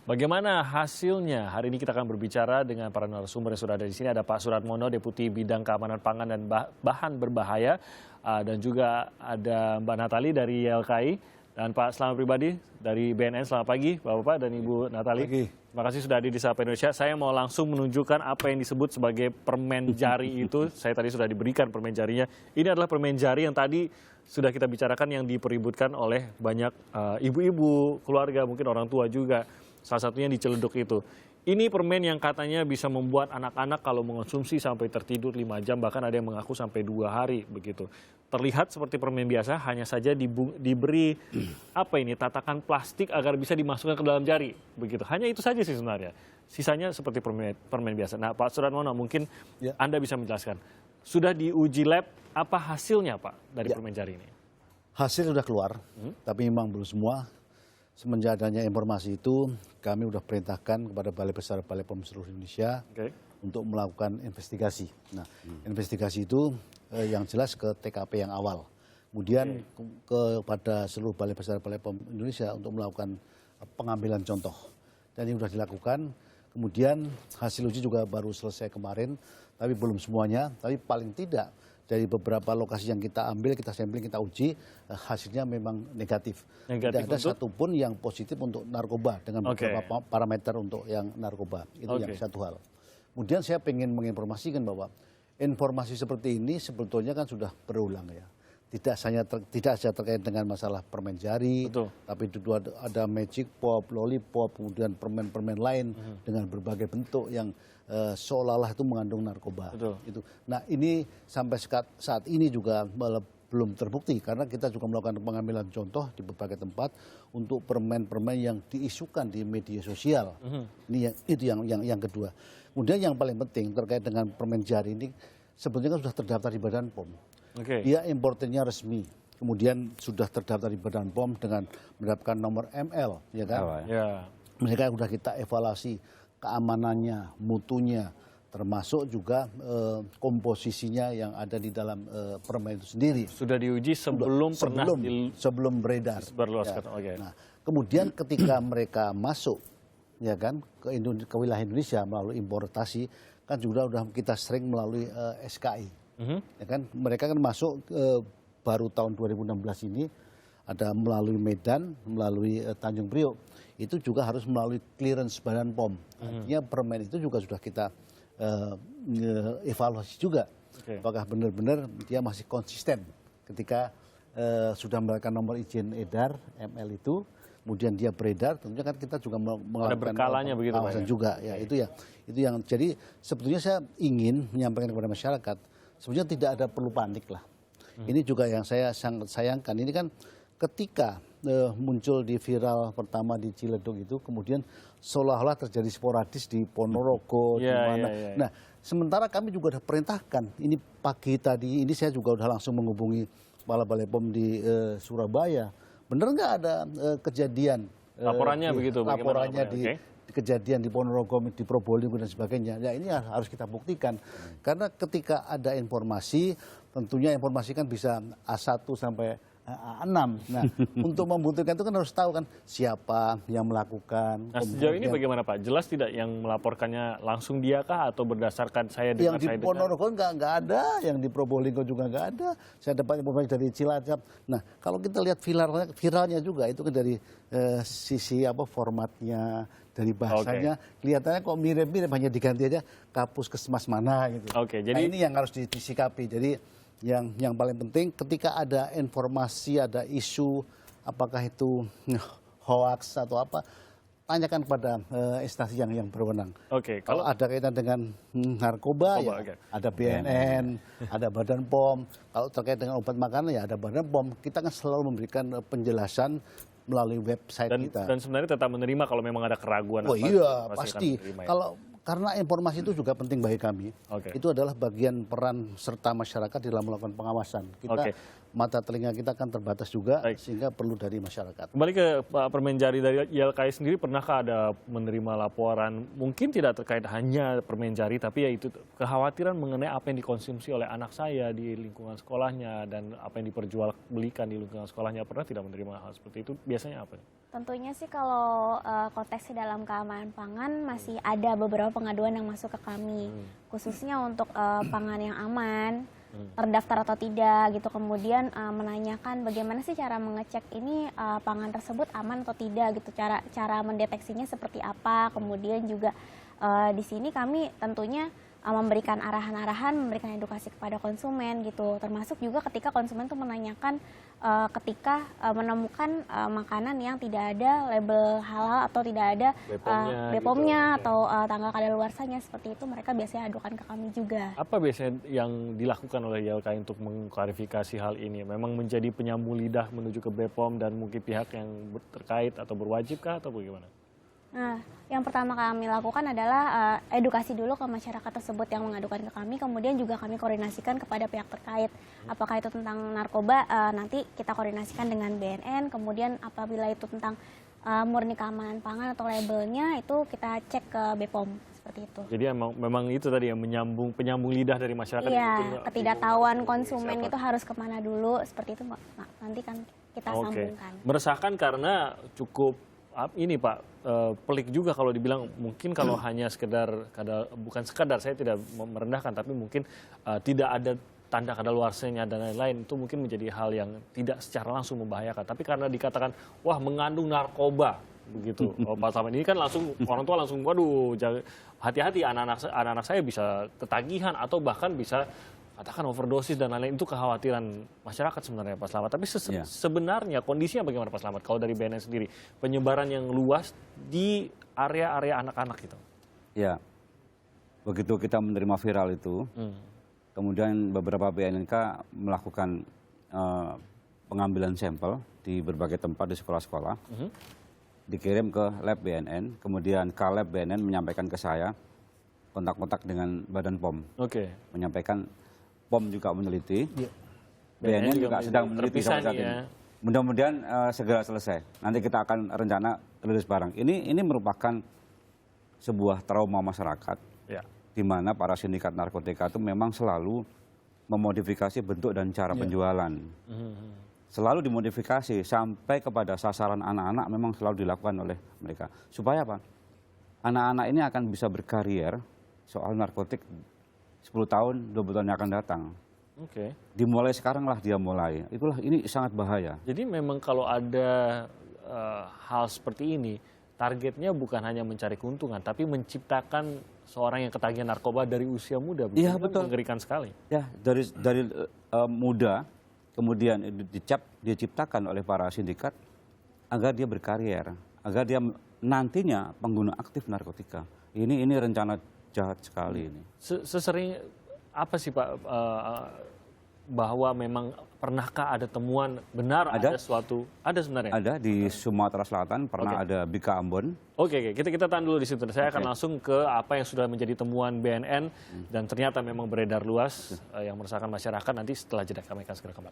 Bagaimana hasilnya? Hari ini kita akan berbicara dengan para narasumber yang sudah ada di sini. Ada Pak Suratmono, Deputi Bidang Keamanan Pangan dan Bahan Berbahaya. Dan juga ada Mbak Natali dari YLKI. Dan Pak Selamat Pribadi dari BNN. Selamat pagi Bapak-Bapak dan Ibu Natali. Pagi. Terima kasih sudah hadir di Sapa Indonesia. Saya mau langsung menunjukkan apa yang disebut sebagai permen jari itu. Saya tadi sudah diberikan permen jarinya. Ini adalah permen jari yang tadi sudah kita bicarakan yang dipeributkan oleh banyak ibu-ibu, keluarga, mungkin orang tua juga. Salah satunya di Ciledug itu. Ini permen yang katanya bisa membuat anak-anak kalau mengonsumsi sampai tertidur 5 jam, bahkan ada yang mengaku sampai 2 hari begitu. Terlihat seperti permen biasa, hanya saja diberi tatakan plastik agar bisa dimasukkan ke dalam jari begitu. Hanya itu saja sih sebenarnya. Sisanya seperti permen biasa. Nah, Pak Suratmono, mungkin Anda bisa menjelaskan. Sudah diuji lab, apa hasilnya Pak dari permen jari ini? Hasil sudah keluar, tapi memang belum semua. Semenjak adanya informasi itu, kami sudah perintahkan kepada Balai Besar Balai POM seluruh Indonesia untuk melakukan investigasi. Nah, investigasi itu yang jelas ke TKP yang awal. Kemudian kepada seluruh Balai Besar Balai POM Indonesia untuk melakukan pengambilan contoh. Dan ini sudah dilakukan. Kemudian hasil uji juga baru selesai kemarin, tapi belum semuanya. Tapi paling tidak dari beberapa lokasi yang kita ambil, kita sampling, kita uji, hasilnya memang negatif. Tidak ada satupun yang positif untuk narkoba dengan beberapa parameter untuk yang narkoba. Itu yang satu hal. Kemudian saya ingin menginformasikan bahwa informasi seperti ini sebetulnya kan sudah berulang ya. Tidak saja terkait dengan masalah permen jari, tapi juga ada magic pop, lollipop, kemudian permen-permen lain dengan berbagai bentuk yang seolah-olah itu mengandung narkoba. Itu. Nah, ini sampai saat ini juga belum terbukti karena kita juga melakukan pengambilan contoh di berbagai tempat untuk permen-permen yang diisukan di media sosial. Itu yang kedua. Kemudian yang paling penting terkait dengan permen jari ini sebetulnya kan sudah terdaftar di Badan POM. Dia importernya resmi, kemudian sudah terdaftar di Badan POM dengan mendapatkan nomor ML, ya kan? Mereka sudah kita evaluasi keamanannya, mutunya, termasuk juga komposisinya yang ada di dalam permen itu sendiri. Sudah diuji sebelum beredar. Nah, kemudian ketika mereka masuk, ya kan, ke wilayah Indonesia melalui importasi, kan juga sudah kita sering melalui SKI. Ya kan, mereka kan masuk baru tahun 2016 ini ada melalui Medan, melalui Tanjung Priok, itu juga harus melalui clearance Badan POM. Artinya permen itu juga sudah kita evaluasi juga, apakah benar-benar dia masih konsisten ketika sudah mendapatkan nomor izin edar ML itu, kemudian dia beredar, tentunya kan kita juga melakukan pengawasan juga. Ya, itu yang jadi sebetulnya saya ingin menyampaikan kepada masyarakat. Sebenarnya tidak ada perlu panik lah. Ini juga yang saya sangat sayangkan. Ini kan ketika muncul di viral pertama di Ciledug itu, kemudian seolah-olah terjadi sporadis di Ponorogo, di mana. Nah, sementara kami juga sudah perintahkan. Ini pagi tadi, ini saya juga sudah langsung menghubungi Kepala Balai POM di Surabaya. Benar nggak ada kejadian? Laporannya begitu? Laporannya di kejadian di Ponorogo, di Probolinggo dan sebagainya. Ya, ini harus kita buktikan. Karena ketika ada informasi, tentunya informasi kan bisa A1 sampai A6. Nah, untuk membuktikan itu kan harus tahu kan siapa yang melakukan. Nah, sejauh ini bagaimana Pak? Jelas tidak yang melaporkannya langsung dia kah atau berdasarkan saya dengar? Yang di Ponorogo nggak ada, yang di Probolinggo juga nggak ada. Saya dapat informasi dari Cilacap. Nah, kalau kita lihat viralnya juga itu kan dari sisi formatnya, dari bahasanya, kelihatannya kok mirip-mirip, hanya diganti aja Puskesmas mana gitu. Jadi nah, ini yang harus disikapi. Jadi yang paling penting ketika ada informasi, ada isu, apakah itu hoax atau apa, tanyakan kepada instansi yang berwenang. Kalau ada kaitan dengan narkoba, ada BNN, ada Badan POM. Kalau terkait dengan obat makanan, ya ada Badan POM. Kita kan selalu memberikan penjelasan melalui website kita. Dan sebenarnya tetap menerima kalau memang ada keraguan. Iya, pasti. Karena informasi itu juga penting bagi kami. Itu adalah bagian peran serta masyarakat dalam melakukan pengawasan. Kita mata telinga kita kan terbatas juga, sehingga perlu dari masyarakat. Kembali ke Pak Permen Jari dari YLKI sendiri, pernahkah ada menerima laporan, mungkin tidak terkait hanya permen jari, tapi yaitu kekhawatiran mengenai apa yang dikonsumsi oleh anak saya di lingkungan sekolahnya dan apa yang diperjualbelikan di lingkungan sekolahnya, pernah tidak menerima hal seperti itu? Biasanya apa? Tentunya sih kalau konteksnya dalam keamanan pangan masih ada beberapa pengaduan yang masuk ke kami, khususnya untuk pangan yang aman, terdaftar atau tidak gitu. Kemudian menanyakan bagaimana sih cara mengecek ini pangan tersebut aman atau tidak gitu, cara mendeteksinya seperti apa. Kemudian juga di sini kami tentunya memberikan arahan-arahan, memberikan edukasi kepada konsumen gitu. Termasuk juga ketika konsumen tuh menanyakan ketika menemukan makanan yang tidak ada label halal atau tidak ada BPOM-nya gitu. atau tanggal kadaluarsanya, seperti itu mereka biasanya adukan ke kami juga. Apa biasanya yang dilakukan oleh YLKI untuk mengklarifikasi hal ini? Memang menjadi penyambung lidah menuju ke BPOM dan mungkin pihak yang terkait atau berwajib kah atau bagaimana? Nah, yang pertama kami lakukan adalah edukasi dulu ke masyarakat tersebut yang mengadukan ke kami, kemudian juga kami koordinasikan kepada pihak terkait. Apakah itu tentang narkoba, nanti kita koordinasikan dengan BNN, kemudian apabila itu tentang murni keamanan pangan atau labelnya, itu kita cek ke BPOM, seperti itu. Jadi memang itu tadi yang penyambung lidah dari masyarakat. Iya, ketidaktahuan konsumen itu harus kemana dulu, seperti itu nanti kan kita sambungkan. Meresahkan karena cukup ini Pak, pelik juga kalau dibilang mungkin kalau hanya sekedar bukan sekadar, saya tidak merendahkan, tapi mungkin tidak ada tanda kadaluarsanya dan lain-lain, itu mungkin menjadi hal yang tidak secara langsung membahayakan. Tapi karena dikatakan wah mengandung narkoba begitu, Pak Selamat, ini kan langsung orang tua langsung waduh hati-hati, anak-anak saya bisa ketagihan atau bahkan bisa katakan overdosis dan lain-lain. Itu kekhawatiran masyarakat sebenarnya Pak Selamat. Tapi sebenarnya kondisinya bagaimana Pak Selamat kalau dari BNN sendiri, penyebaran yang luas di area-area anak-anak itu? Ya, begitu kita menerima viral itu, kemudian beberapa BNNK melakukan pengambilan sampel di berbagai tempat di sekolah-sekolah, dikirim ke lab BNN, kemudian Kalab BNN menyampaikan ke saya, kontak-kontak dengan Badan POM, menyampaikan POM juga meneliti, BNN juga sedang meneliti sampai saat ini. Mudah-mudahan segera selesai. Nanti kita akan rencana rilis barang. Ini merupakan sebuah trauma masyarakat, di mana para sindikat narkotika itu memang selalu memodifikasi bentuk dan cara penjualan. Selalu dimodifikasi sampai kepada sasaran anak-anak memang selalu dilakukan oleh mereka. Supaya apa? Anak-anak ini akan bisa berkarier soal narkotik 10 tahun, 20 tahun yang akan datang. Dimulai sekarang lah dia mulai. Ini sangat bahaya. Jadi memang kalau ada hal seperti ini, targetnya bukan hanya mencari keuntungan, tapi menciptakan seorang yang ketagihan narkoba dari usia muda. Iya, betul. Mengerikan sekali. Ya, dari muda, kemudian diciptakan oleh para sindikat agar dia berkarier, agar dia nantinya pengguna aktif narkotika. Ini rencana jahat sekali ini. Sesering apa sih Pak, bahwa memang pernahkah ada temuan benar ada suatu, ada sebenarnya? Ada di Sumatera Selatan, pernah ada Bika Ambon. Oke, kita tahan dulu di situ. Saya akan langsung ke apa yang sudah menjadi temuan BNN dan ternyata memang beredar luas yang meresahkan masyarakat. Nanti setelah jeda kami akan segera kembali.